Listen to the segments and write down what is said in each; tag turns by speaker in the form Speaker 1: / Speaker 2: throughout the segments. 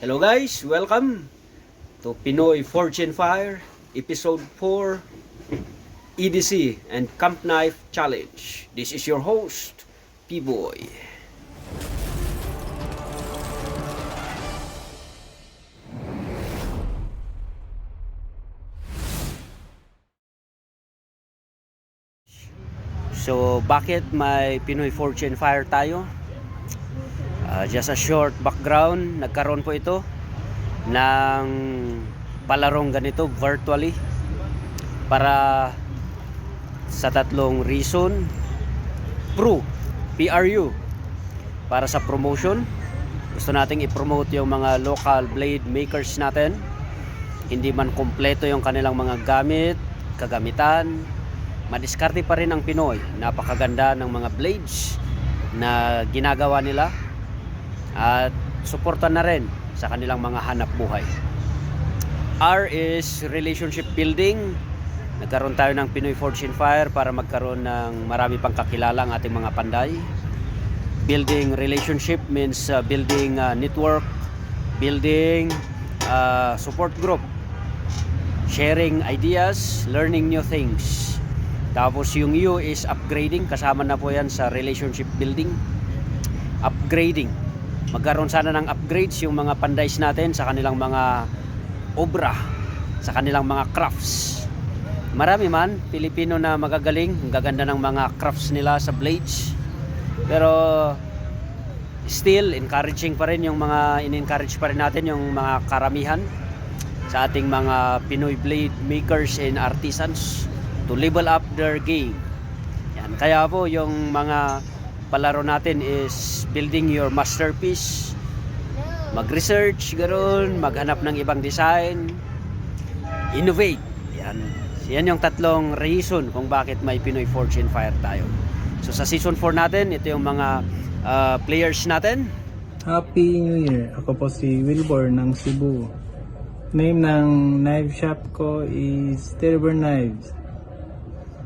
Speaker 1: Hello guys, welcome to Pinoy Fortune Fire Episode 4 EDC and Camp Knife Challenge. This is your host, P-Boy. So bakit may Pinoy Fortune Fire tayo? Just a short background, nagkaroon po ito ng palarong ganito virtually para sa tatlong reason. PRU, para sa promotion. Gusto nating i-promote yung mga local blade makers natin. Hindi man kompleto yung kanilang mga gamit, kagamitan, madiskarte pa rin ang Pinoy. Napakaganda ng mga blades na ginagawa nila at suportan na rin sa kanilang mga hanap buhay. R is relationship building. Nagkaroon tayo ng Pinoy Fortune Fire para magkaroon ng marami pang kakilala ang ating mga panday. Building relationship means building network, building support group, sharing ideas, learning new things. Tapos yung U is upgrading, kasama na po yan sa relationship building. Upgrading, magkaroon sana ng upgrades yung mga pandays natin sa kanilang mga obra, sa kanilang mga crafts. Marami man Pilipino na magagaling, ang gaganda ng mga crafts nila sa blades. Pero still encouraging pa rin yung mga in-encourage pa rin natin yung mga karamihan sa ating mga Pinoy blade makers and artisans to level up their game. Yan. Kaya po yung mga palaro natin is building your masterpiece, mag-research, ganoon, maghanap ng ibang design, innovate. Yan yung tatlong reason kung bakit may Pinoy Fortune Fire tayo. So sa season 4 natin, ito yung mga players natin.
Speaker 2: Happy New Year! Ako po si Wilbur ng Cebu. Name ng knife shop ko is Terrible Knives.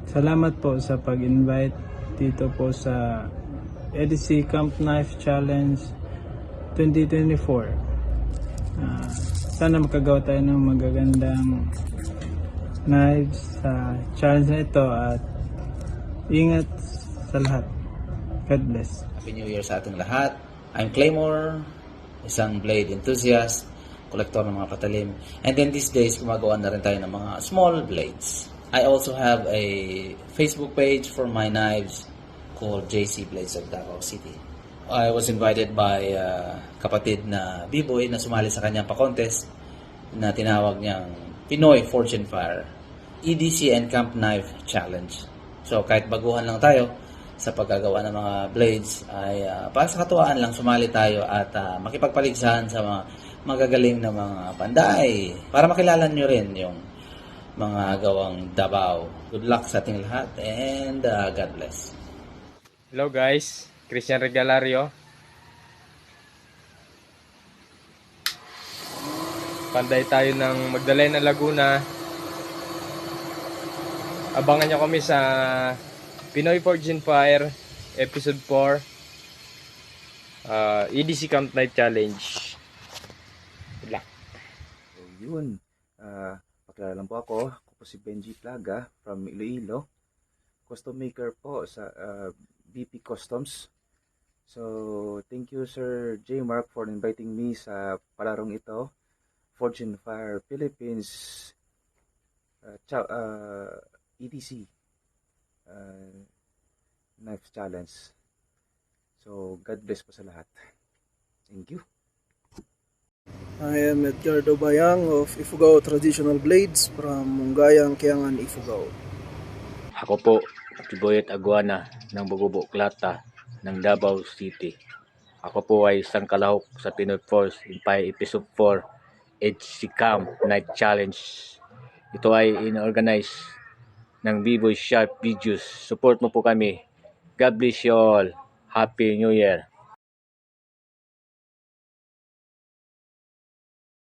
Speaker 2: Salamat po sa pag-invite dito po sa EDC Camp Knife Challenge 2024. Sana makagawa tayo ng magagandang knives sa challenge na ito at ingat sa lahat. God bless.
Speaker 3: Happy New Year sa ating lahat. I'm Claymore, isang blade enthusiast, kolektor ng mga patalim. And then these days, gumagawa na rin tayo ng mga small blades. I also have a Facebook page for my knives called JC Blades of Davao City. I was invited by kapatid na B-Boy na sumali sa kanyang pa-contest na tinawag niyang Pinoy Fortune Fire EDC and Camp Knife Challenge. So kahit baguhan lang tayo sa paggagawa ng mga blades ay para sa katuwaan lang sumali tayo at makipagpaligsahan sa mga magagaling na mga panday para makilala nyo rin yung mga gawang Davao. Good luck sa ating lahat and God bless.
Speaker 4: Hello guys, Christian Regalario. Panday tayo ng Magdalena, Laguna. Abangan nyo kami sa Pinoy Fortune Fire Episode 4 EDC Camp Knife Challenge. Good luck.
Speaker 5: So yun, pakilala lang po ako. Ako po si Benji Plaga from Iloilo. Custom maker po sa BP Customs. So thank you Sir J. Mark for inviting me sa palarong ito. Fortune Fire Philippines EDC Knife Challenge. So God bless po sa lahat. Thank you.
Speaker 6: I am Edgardo Bayang of Ifugao Traditional Blades from Mungayang, Kiangan, Ifugao.
Speaker 7: Ako po, si Boyet Aguana ng Bugobo Klata ng Davao City. Ako po ay isang kalahok sa Pinoy Force Fire Episode 4 EDC Camp Knife Challenge. Ito ay in-organize ng B-Boy Sharp Videos. Support mo po kami. God bless you all. Happy New Year.